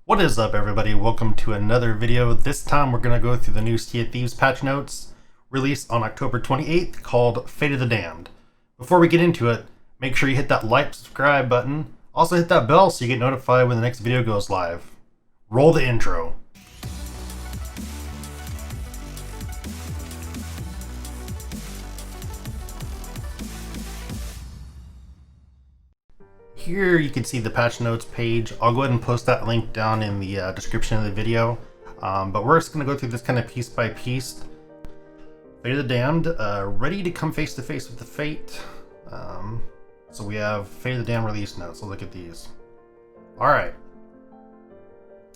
What is up, everybody? Welcome to another video. This time we're going to go through the new Sea of Thieves patch notes released on October 28th called Fate of the Damned. Before we get into it, make sure you hit that like, subscribe button. Also hit that bell so you get notified when the next video goes live. Roll the intro. Here you can see the patch notes page. I'll go ahead and post that link down in the description of the video. But we're just going to go through this kind of piece by piece. Fate of the Damned, ready to come face to face with the fate. So we have Fate of the Damned release notes. So look at these. Alright.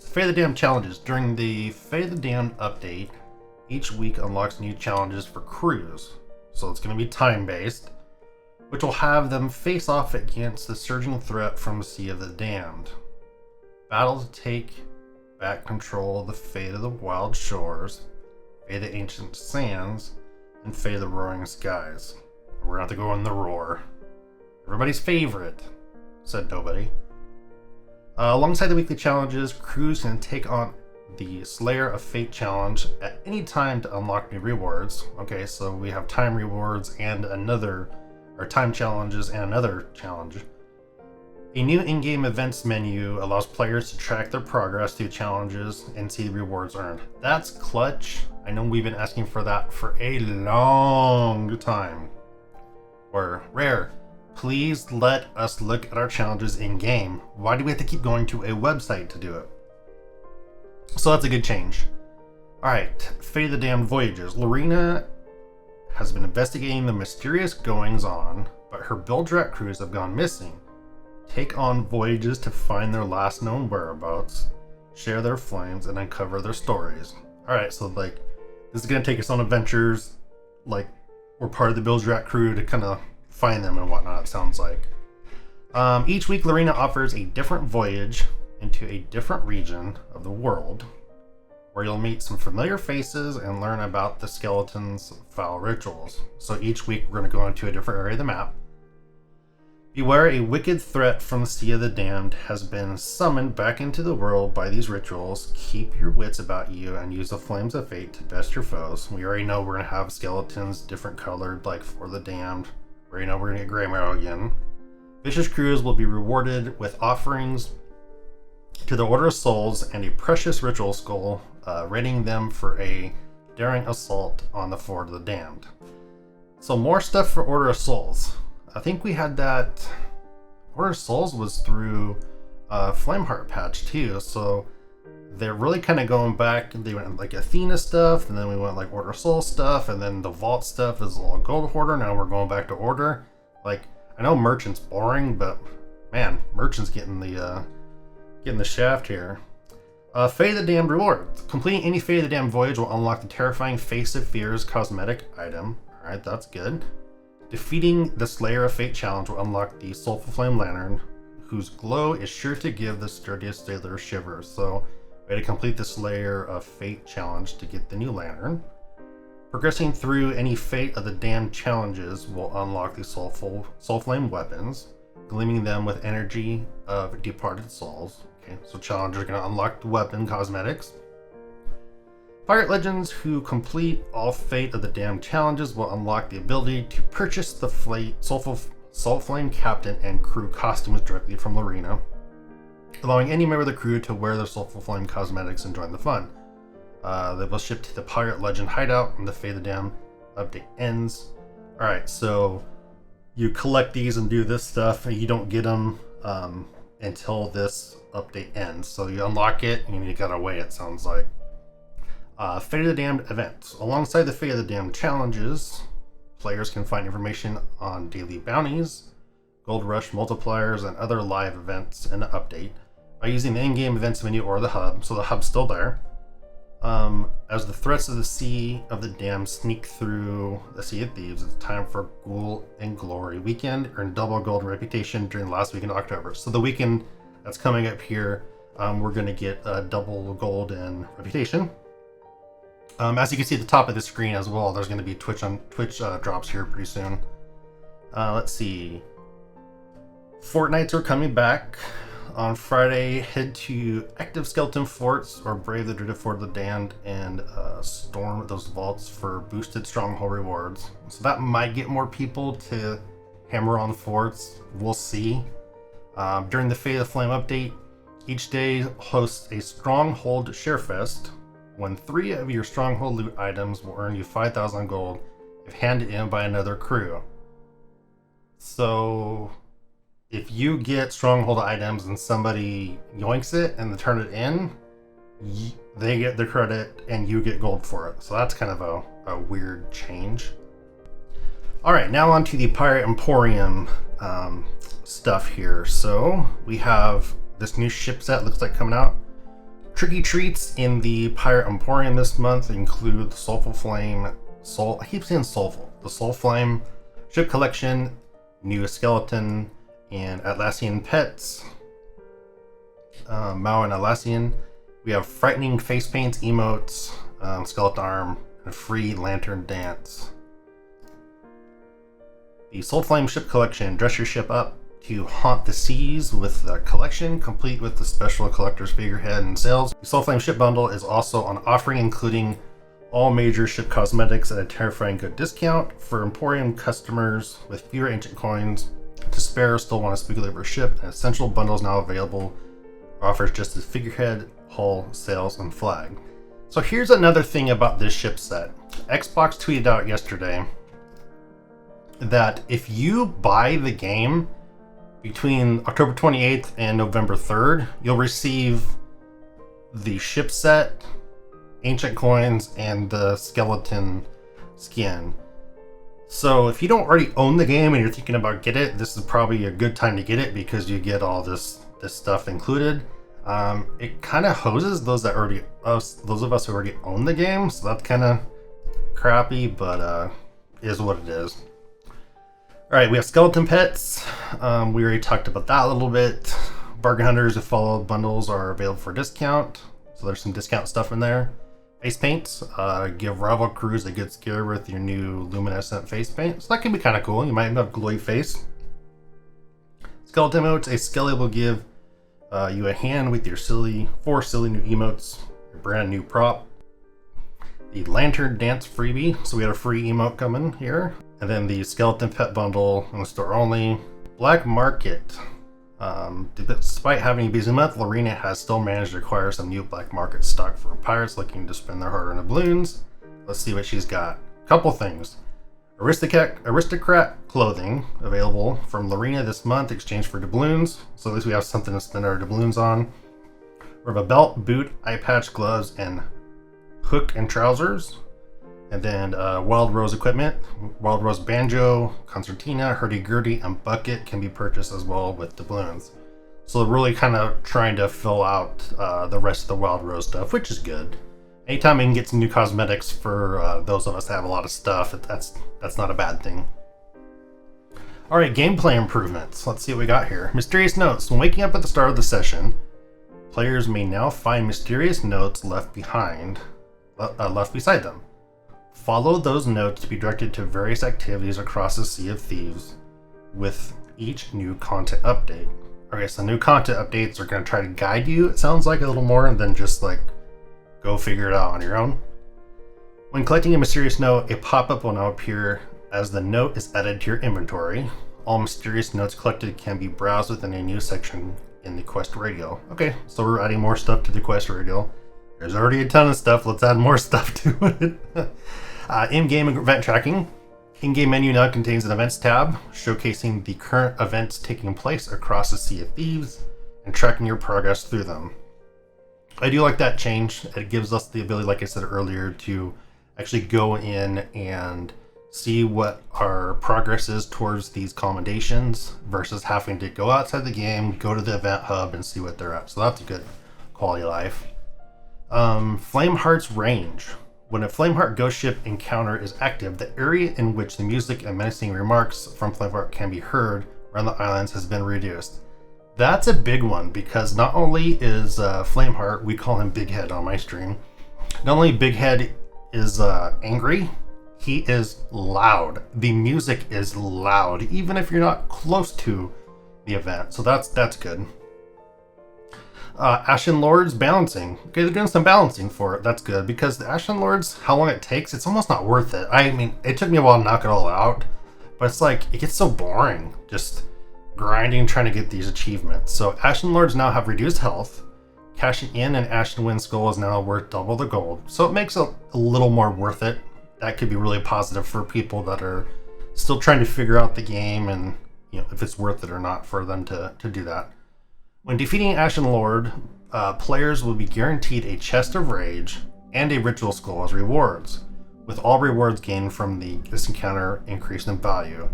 Fate of the Damned challenges. During the Fate of the Damned update, each week unlocks new challenges for crews. So it's going to be time-based, which will have them face off against the surging threat from Sea of the Damned. Battle to take back control of the fate of the wild shores, fate of the ancient sands, and fate of the roaring skies. We're gonna have to go in the roar. Everybody's favorite, said nobody. Alongside the weekly challenges, crews can take on the Slayer of Fate challenge at any time to unlock new rewards. Okay, so we have time rewards and time challenges and another challenge. A new in-game events menu allows players to track their progress through challenges and see the rewards earned. That's clutch. I know we've been asking for that for a long time. Or rare, please let us look at our challenges in-game. Why do we have to keep going to a website to do it? So that's a good change. Alright, Fate of the Damned Voyages. Lorena has been investigating the mysterious goings-on, but her Bildrat crews have gone missing. Take on voyages to find their last known whereabouts, share their flames, and uncover their stories. Alright, so this is going to take us on adventures, we're part of the Bildrat crew to kind of find them and whatnot, it sounds like. Each week, Lorena offers a different voyage into a different region of the world, where you'll meet some familiar faces and learn about the skeleton's foul rituals. So each week we're going to go into a different area of the map. Beware, a wicked threat from the Sea of the Damned has been summoned back into the world by these rituals. Keep your wits about you and use the flames of fate to best your foes. We already know we're going to have skeletons different colored, like for the Damned. We already know we're going to get Grey Marrow again. Vicious crews will be rewarded with offerings to the Order of Souls and a precious ritual skull, readying them for a daring assault on the Fort of the Damned. So more stuff for Order of Souls. I think we had that. Order of Souls was through Flameheart patch too, so they're really kind of going back. They went like Athena stuff, and then we went like Order of Souls stuff, and then the Vault stuff is all Gold Hoarder. Now we're going back to Order. I know Merchant's boring, but man, Merchant's getting the shaft here. Fate of the Damned rewards. Completing any Fate of the Damned voyage will unlock the terrifying Face of Fears cosmetic item. Alright, that's good. Defeating the Slayer of Fate challenge will unlock the Soulful Flame Lantern, whose glow is sure to give the sturdiest sailor shivers. So we had to complete the Slayer of Fate challenge to get the new lantern. Progressing through any Fate of the Damned challenges will unlock the Soul Flame weapons, gleaming them with energy of departed souls. Okay, so challengers are going to unlock the weapon cosmetics. Pirate Legends who complete all Fate of the Damned challenges will unlock the ability to purchase the Soul Flame Captain and crew costumes directly from Lorena, allowing any member of the crew to wear their Soulful Flame cosmetics and join the fun. They will ship to the Pirate Legend hideout when the Fate of the Damned update ends. Alright, so you collect these and do this stuff, and you don't get them until this update ends. So you unlock it, and you gotta wait, it sounds like. Fate of the Damned events. Alongside the Fate of the Damned challenges, players can find information on daily bounties, Gold Rush multipliers, and other live events in the update by using the in-game events menu or the hub. So the hub's still there. As the threats of the Sea of the Damned sneak through the Sea of Thieves, it's time for Ghoul and Glory weekend. Earn double gold reputation during the last week in October. So the weekend that's coming up here, we're going to get double gold and reputation. As you can see at the top of the screen as well, there's going to be Twitch drops here pretty soon. Let's see. Fortnights are coming back. on Friday, head to Active Skeleton Forts or Brave the Dreaded Fort of the Damned and storm those vaults for boosted stronghold rewards. So that might get more people to hammer on forts. We'll see. During the Fate of the Flame update, each day hosts a Stronghold Sharefest, when 3 of your Stronghold loot items will earn you 5,000 gold if handed in by another crew. So if you get Stronghold items and somebody yoinks it and they turn it in, they get the credit and you get gold for it. So that's kind of a weird change. Alright, now on to the Pirate Emporium stuff here. So we have this new ship set, looks like, coming out. Tricky treats in the Pirate Emporium this month include the Soulful Flame, I keep saying Soulful, the Soul Flame ship collection, new skeleton, and Atlassian pets, Mao and Atlassian. We have frightening face paints, emotes, skeleton arm, and a free lantern dance. The Soul Flame ship collection, dress your ship up to haunt the seas with the collection, complete with the special collector's figurehead and sails. The Soul Flame ship bundle is also on offering, including all major ship cosmetics at a terrifying good discount for Emporium customers with fewer ancient coins to spare. Still want a speculative ship. An essential bundle is now available. Offers just a figurehead, hull, sails, and flag. So here's another thing about this ship set. Xbox tweeted out yesterday that if you buy the game between October 28th and November 3rd, you'll receive the ship set, ancient coins, and the skeleton skin. So if you don't already own the game and you're thinking about get it, this is probably a good time to get it because you get all this stuff included. It kind of hoses those of us who already own the game, so that's kind of crappy, but is what it is. Alright, we have skeleton pets. We already talked about that a little bit. Bargain hunters who follow bundles are available for discount, so there's some discount stuff in there. Face paints, give rival crews a good scare with your new luminescent face paint, so that can be kind of cool. You might have a glowy face. Skeleton emotes, a skelly will give you a hand with your 4 silly new emotes, your brand new prop. The lantern dance freebie, so we had a free emote coming here. And then the skeleton pet bundle in the store only. Black market. Despite having a busy month, Lorena has still managed to acquire some new black market stock for pirates looking to spend their hard-earned doubloons. Let's see what she's got. Couple things. Aristocrat clothing available from Lorena this month, exchange for doubloons. So at least we have something to spend our doubloons on. We have a belt, boot, eye patch, gloves, and hook and trousers. And then Wild Rose equipment. Wild Rose banjo, concertina, hurdy-gurdy, and bucket can be purchased as well with doubloons. So really kind of trying to fill out the rest of the Wild Rose stuff, which is good. Anytime we can get some new cosmetics for those of us that have a lot of stuff, that's not a bad thing. Alright, gameplay improvements. Let's see what we got here. Mysterious notes. When waking up at the start of the session, players may now find mysterious notes left beside them. Follow those notes to be directed to various activities across the Sea of Thieves with each new content update. Okay, so new content updates are going to try to guide you, it sounds like, a little more than just like go figure it out on your own. When collecting a mysterious note, a pop-up will now appear as the note is added to your inventory. All mysterious notes collected can be browsed within a new section in the quest radio. Okay, so we're adding more stuff to the quest radio. There's already a ton of stuff, let's add more stuff to it. In-game event tracking. In-game menu now contains an events tab showcasing the current events taking place across the Sea of Thieves and tracking your progress through them. I do like that change. It gives us the ability, like I said earlier, to actually go in and see what our progress is towards these commendations versus having to go outside the game, go to the event hub, and see what they're at. So that's a good quality of life. Flameheart's range. When a Flameheart ghost ship encounter is active, the area in which the music and menacing remarks from Flameheart can be heard around the islands has been reduced. That's a big one because not only is Flameheart, we call him Big Head on my stream, not only Big Head is angry, he is loud. The music is loud, even if you're not close to the event. So that's good. Ashen Lords balancing. Okay, they're doing some balancing for it. That's good, because the Ashen Lords, how long it takes, it's almost not worth it. I mean, it took me a while to knock it all out, but it's like, it gets so boring just grinding trying to get these achievements. So Ashen Lords now have reduced health. Cashing in an Ashen Wind Skull is now worth double the gold. So it makes it a little more worth it. That could be really positive for people that are still trying to figure out the game and, you know, if it's worth it or not for them to do that. When defeating Ashen Lord, players will be guaranteed a Chest of Rage and a Ritual Skull as rewards, with all rewards gained from this encounter increased in value.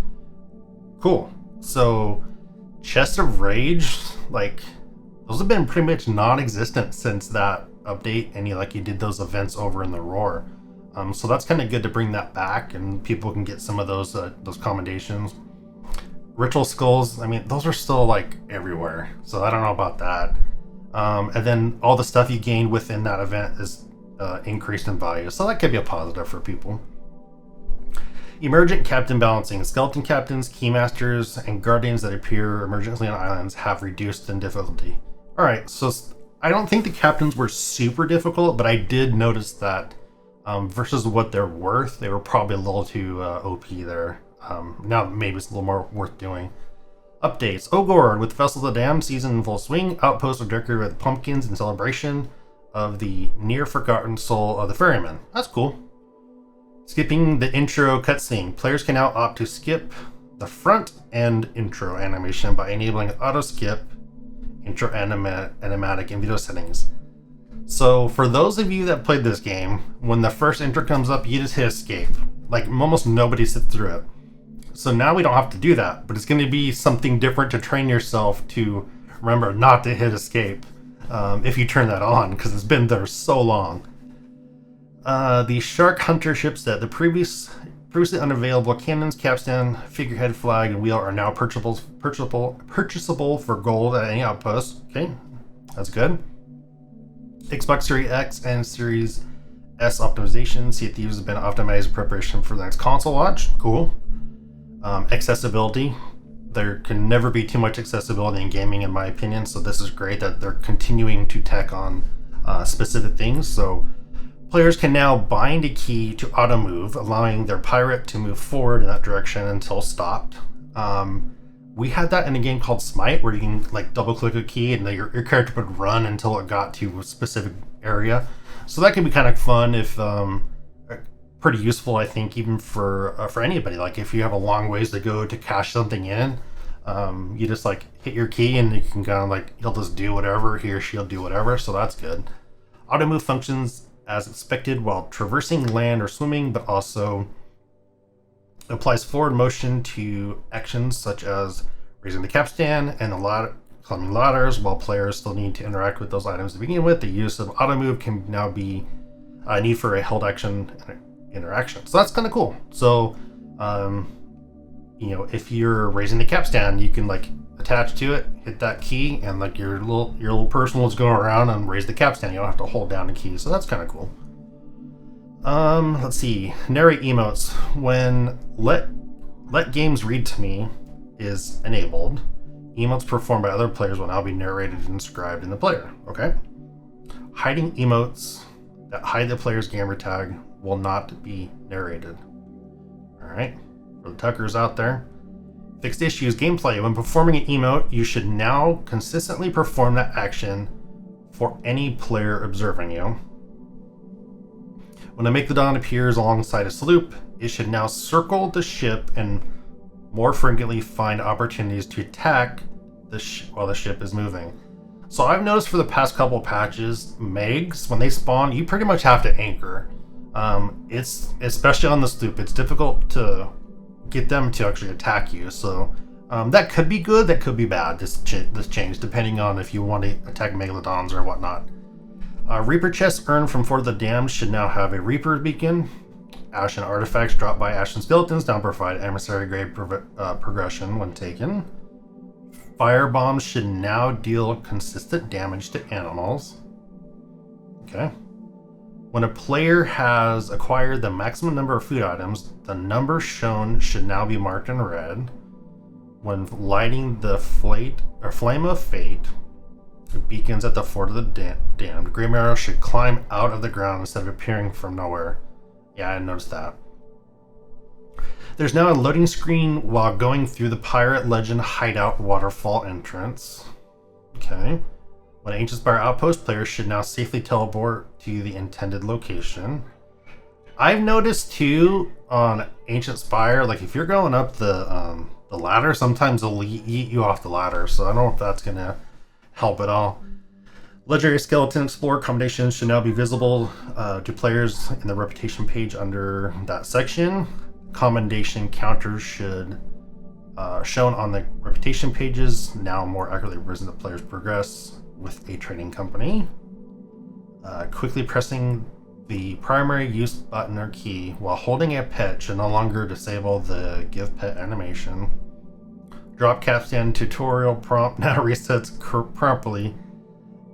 Cool. So, Chest of Rage, like, those have been pretty much non-existent since that update, and you did those events over in the Roar. So that's kind of good to bring that back, and people can get some of those commendations. Ritual Skulls, I mean, those are still like everywhere, so I don't know about that. And then all the stuff you gain within that event is increased in value, so that could be a positive for people. Emergent Captain balancing. Skeleton Captains, Keymasters, and Guardians that appear emergently on islands have reduced in difficulty. Alright, so I don't think the Captains were super difficult, but I did notice that versus what they're worth, they were probably a little too OP there. Now maybe it's a little more worth doing. Updates. Ogord with Vessel of the Damned season in full swing. Outposts are decorated with pumpkins in celebration of the near forgotten soul of the ferryman. That's cool. Skipping the intro cutscene. Players can now opt to skip the front end intro animation by enabling auto skip intro animatic in video settings. So for those of you that played this game, when the first intro comes up, you just hit escape. Like almost nobody sits through it. So now we don't have to do that, but it's going to be something different to train yourself to remember not to hit escape if you turn that on, because it's been there so long. The Shark Hunter shipset, the previously unavailable cannons, capstan, figurehead, flag, and wheel are now purchasable for gold at any outpost. Okay, that's good. Xbox Series X and Series S optimization. Sea of Thieves has been optimized in preparation for the next console launch. Cool. Accessibility. There can never be too much accessibility in gaming, in my opinion, so this is great that they're continuing to tack on specific things. So players can now bind a key to auto move, allowing their pirate to move forward in that direction until stopped. We had that in a game called Smite, where you can double click a key and your character would run until it got to a specific area. So that can be kind of fun, if pretty useful, I think, even for anybody. Like if you have a long ways to go to cash something in, you just hit your key and you can kind of he'll just do whatever, he or she'll do whatever. So that's good. Auto move functions as expected while traversing land or swimming, but also applies forward motion to actions such as raising the capstan and climbing ladders. While players still need to interact with those items to begin with, the use of auto move can now be a need for a held action interaction. So that's kind of cool. So if you're raising the capstan, you can attach to it, hit that key, and your little person will just go around and raise the capstan. You don't have to hold down the key. So that's kind of cool. Let's see. Narrate emotes. When let games read to me is enabled, emotes performed by other players will now be narrated and described in the player. Okay. Hiding emotes that hide the player's gamer tag will not be narrated. Alright. For the Tuckers out there. Fixed issues. Gameplay. When performing an emote, you should now consistently perform that action for any player observing you. When a Make the Dawn appears alongside a sloop, it should now circle the ship and more frequently find opportunities to attack while the ship is moving. So I've noticed for the past couple patches, Megs, when they spawn, you pretty much have to anchor. It's especially on the sloop, it's difficult to get them to actually attack you. So that could be good, that could be bad, this change, depending on if you want to attack Megalodons or whatnot. Reaper chests earned from Fort of the Damned should now have a Reaper beacon. Ashen artifacts dropped by Ashen skeletons now provide emissary grade progression when taken. Fire bombs should now deal consistent damage to animals. Okay. When a player has acquired the maximum number of food items, the number shown should now be marked in red. When lighting the flame of fate, beacons at the fort of the damned. Gray Marrow should climb out of the ground instead of appearing from nowhere. Yeah, I noticed that. There's now a loading screen while going through the Pirate Legend hideout waterfall entrance. Okay. When Ancient Spire outpost, players should now safely teleport to the intended location. I've noticed too on Ancient Spire, like if you're going up the ladder, sometimes they'll eat you off the ladder. So I don't know if that's gonna help at all. Legendary Skeleton Explorer combinations should now be visible to players in the reputation page under that section. Commendation counters should shown on the reputation pages now more accurately represent the player's progress with a trading company. Quickly pressing the primary use button or key while holding a pet should no longer disable the give pet animation. Drop capstan tutorial prompt now resets properly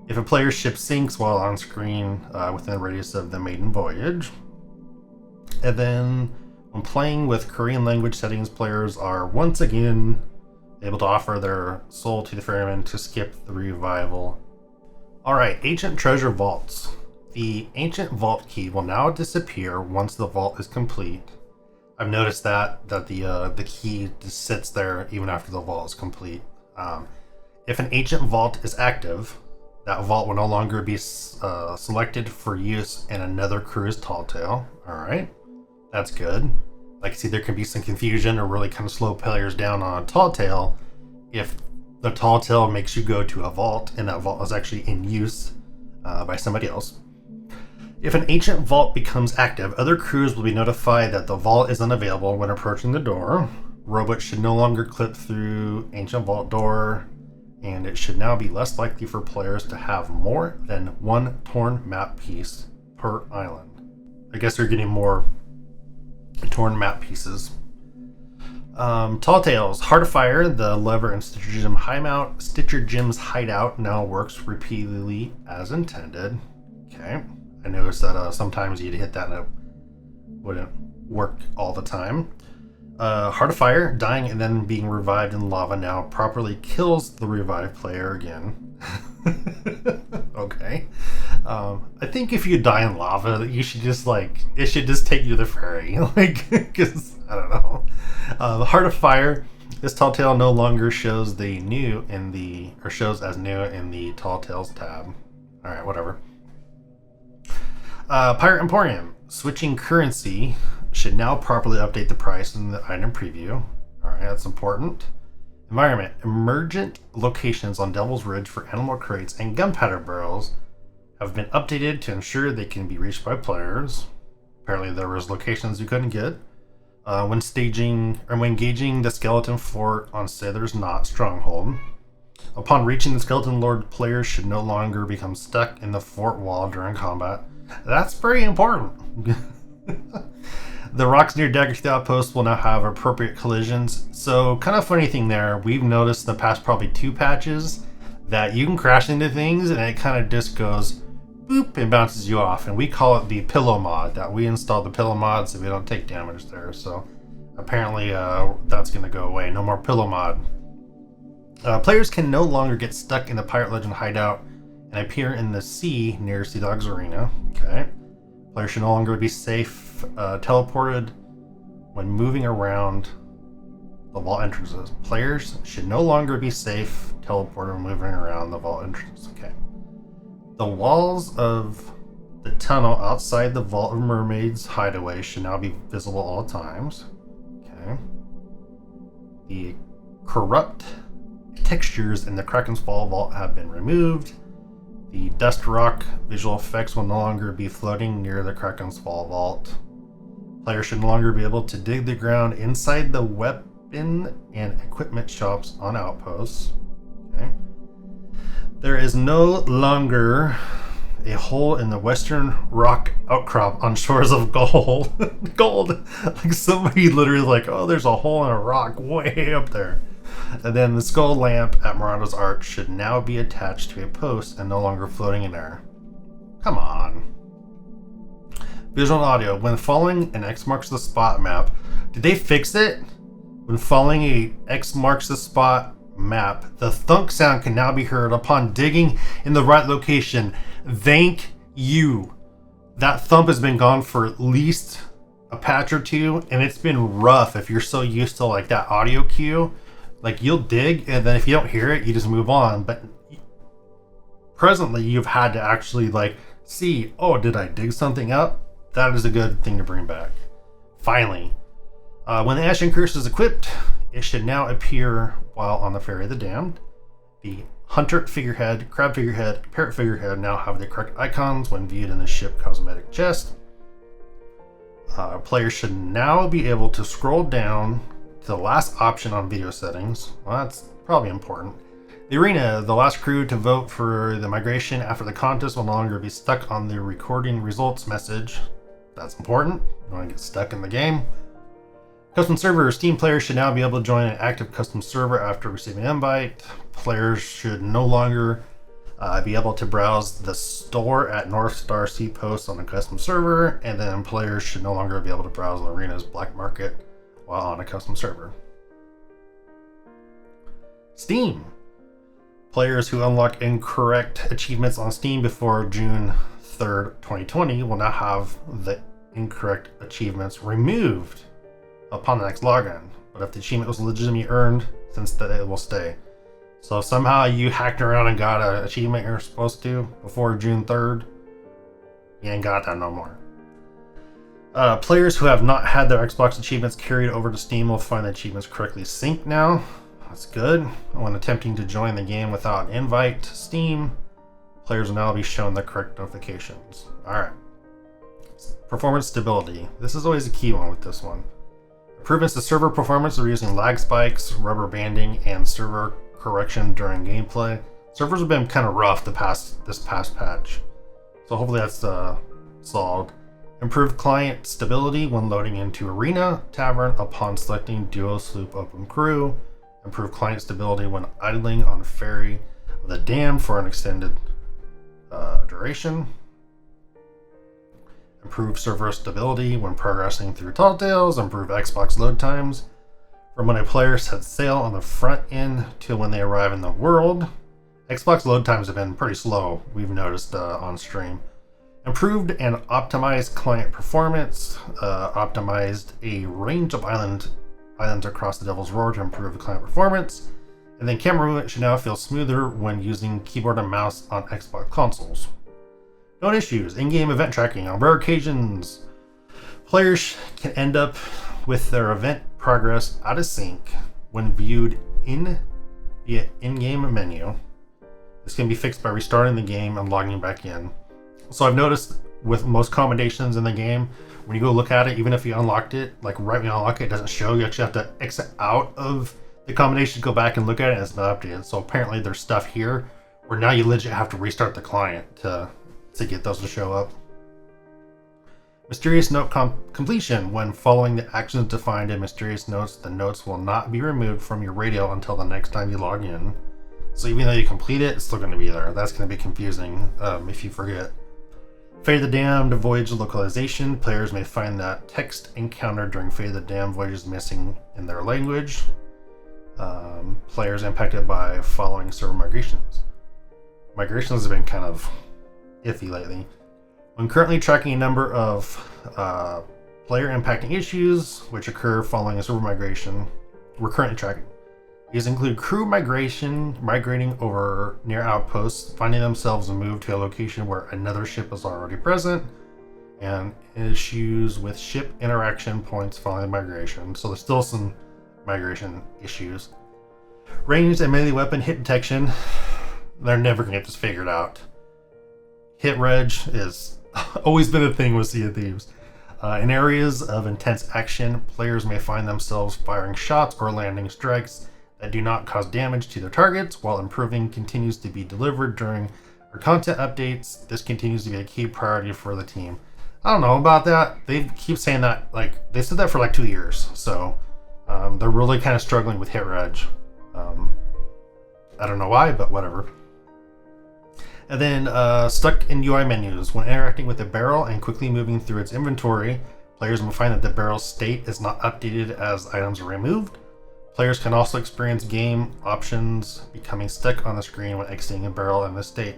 if a player's ship sinks while on screen within the radius of the maiden voyage. And then when playing with Korean language settings, players are once again able to offer their soul to the ferryman to skip the revival. Alright, Ancient Treasure Vaults. The Ancient Vault key will now disappear once the vault is complete. I've noticed that the key just sits there even after the vault is complete. If an Ancient Vault is active, that vault will no longer be selected for use in another crew's tall tale. Alright. That's good. Like, see, there can be some confusion or really kind of slow players down on a tall tale if the tall tale makes you go to a vault and that vault is actually in use by somebody else. If an ancient vault becomes active, other crews will be notified that the vault is unavailable when approaching the door. Robots should no longer clip through ancient vault door, and it should now be less likely for players to have more than one torn map piece per island. I guess they're getting more torn map pieces. Tall Tales. Heart of Fire, the lever in Stitcher Jim's hideout now works repeatedly as intended. Okay. I noticed that sometimes you'd hit that and it wouldn't work all the time. Heart of Fire, dying and then being revived in lava now properly kills the revived player again. Okay. I think if you die in lava, you should just it should just take you to the ferry. Because, I don't know. Heart of Fire, this Tall Tale no longer shows shows as new in the Tall Tales tab. Alright, whatever. Pirate Emporium, switching currency should now properly update the price in the item preview. Alright, that's important. Environment, emergent locations on Devil's Ridge for animal crates and gunpowder barrels have been updated to ensure they can be reached by players. Apparently there was locations you couldn't get. When engaging the Skeleton Fort on Sailor's Knot Stronghold. Upon reaching the Skeleton Lord, players should no longer become stuck in the fort wall during combat. That's pretty important. The rocks near Daggertooth Outpost will now have appropriate collisions. So, kind of funny thing there, we've noticed in the past probably 2 patches that you can crash into things and it kind of just goes boop and bounces you off. And we call it the pillow mod, that we installed the pillow mod so we don't take damage there. So, apparently that's going to go away. No more pillow mod. Players can no longer get stuck in the Pirate Legend hideout and appear in the sea near Sea Dog's Arena. Okay. Players should no longer be safe teleported when moving around the vault entrances. Players should no longer be safe teleported when moving around the vault entrances. Okay. The walls of the tunnel outside the Vault of Mermaids hideaway should now be visible all times. Okay. The corrupt textures in the Kraken's Fall vault have been removed. The Dust Rock visual effects will no longer be floating near the Kraken's Fall vault. Players should no longer be able to dig the ground inside the weapon and equipment shops on outposts. Okay. There is no longer a hole in the western rock outcrop on shores of gold. Gold! Like somebody literally oh, there's a hole in a rock way up there. And then the skull lamp at Miranda's Arch should now be attached to a post and no longer floating in air. Come on. Visual and audio. When following an X marks the spot map, did they fix it? When following a X marks the spot map. The thunk sound can now be heard upon digging in the right location. Thank you. That thump has been gone for at least a patch or two, and it's been rough if you're so used to like that audio cue. Like you'll dig, and then if you don't hear it, you just move on. But presently, you've had to actually like see, oh, did I dig something up? That is a good thing to bring back. Finally, when the Ashen Curse is equipped, it should now appear while on the Ferry of the Damned. The Hunter figurehead, Crab figurehead, Parrot figurehead now have the correct icons when viewed in the ship cosmetic chest. Players should now be able to scroll down to the last option on video settings. Well, that's probably important. The arena, the last crew to vote for the migration after the contest will no longer be stuck on the recording results message. That's important. You don't want to get stuck in the game. Custom server. Steam players should now be able to join an active custom server after receiving an invite. Players should no longer be able to browse the store at North Star Sea Post on a custom server, and then players should no longer be able to browse the arena's black market while on a custom server. Steam. Players who unlock incorrect achievements on Steam before June 3rd, 2020 will now have the incorrect achievements removed upon the next login. But if the achievement was legitimately earned, since that it will stay. So if somehow you hacked around and got an achievement you're supposed to before June 3rd, you ain't got that no more. Players who have not had their Xbox achievements carried over to Steam will find the achievements correctly synced now. That's good. When attempting to join the game without an invite to Steam, players will now be shown the correct notifications. Alright. Performance stability. This is always a key one with this one. Improvements to server performance are using lag spikes, rubber banding, and server correction during gameplay. Servers have been kind of rough this past patch, so hopefully that's solved. Improved client stability when loading into Arena Tavern upon selecting Duo Sloop Open Crew. Improved client stability when idling on Ferry of the Damned for an extended duration. Improved server stability when progressing through Tall Tales. Improved Xbox load times from when a player sets sail on the front end to when they arrive in the world. Xbox load times have been pretty slow, we've noticed on stream. Improved and optimized client performance. Optimized a range of islands across the Devil's Roar to improve client performance. And then camera movement should now feel smoother when using keyboard and mouse on Xbox consoles. Known issues. In-game event tracking. On rare occasions, players can end up with their event progress out of sync when viewed via in-game menu. This can be fixed by restarting the game and logging back in. So I've noticed with most combinations in the game, when you go look at it, even if you unlocked it, like right when you unlock it, it doesn't show. You actually have to exit out of the combination, go back and look at it, and it's not updated. So apparently there's stuff here where now you legit have to restart the client to get those to show up. Mysterious note completion. When following the actions defined in mysterious notes, the notes will not be removed from your radio until the next time you log in. So even though you complete it, it's still going to be there. That's going to be confusing if you forget. Fate of the Damned voyage localization. Players may find that text encountered during Fate of the Damned voyages missing in their language. Players impacted by following server migrations. Migrations have been kind of iffy lately. When currently tracking a number of player impacting issues which occur following a server migration, we're currently tracking. These include crew migrating over near outposts, finding themselves moved to a location where another ship is already present, and issues with ship interaction points following migration. So there's still some migration issues. Ranged and melee weapon hit detection. They're never going to get this figured out. Hit reg is always been a thing with Sea of Thieves. In areas of intense action, players may find themselves firing shots or landing strikes that do not cause damage to their targets, while improving continues to be delivered during our content updates. This continues to be a key priority for the team. I don't know about that. They keep saying that, like, they said that for like 2 years. So they're really kind of struggling with hit reg. I don't know why, but whatever. And then stuck in UI menus. When interacting with the barrel and quickly moving through its inventory, players will find that the barrel's state is not updated as items are removed. Players can also experience game options becoming stuck on the screen when exiting a barrel in this state.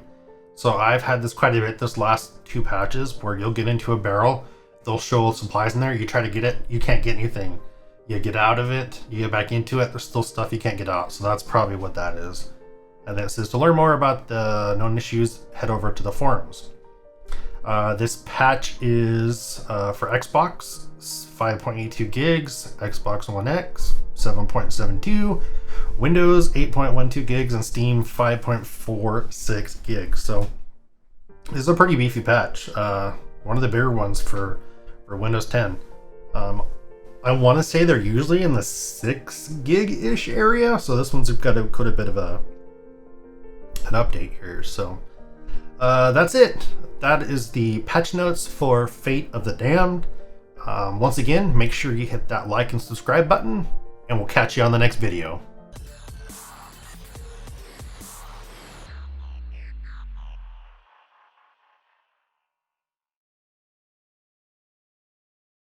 So I've had this quite a bit this last 2 patches where you'll get into a barrel, they'll show supplies in there, you try to get it, you can't get anything. You get out of it, you get back into it, there's still stuff you can't get out. So that's probably what that is. And then it says to learn more about the known issues, head over to the forums. This patch is for Xbox 5.82 gigs, Xbox One X 7.72, Windows 8.12 gigs, and Steam 5.46 gigs. So this is a pretty beefy patch. One of the bigger ones for Windows 10. I want to say they're usually in the 6 gig-ish area, so this one's got quite a bit of an update here. So that's it. That is the patch notes for Fate of the Damned. Once again, make sure you hit that like and subscribe button, and we'll catch you on the next video.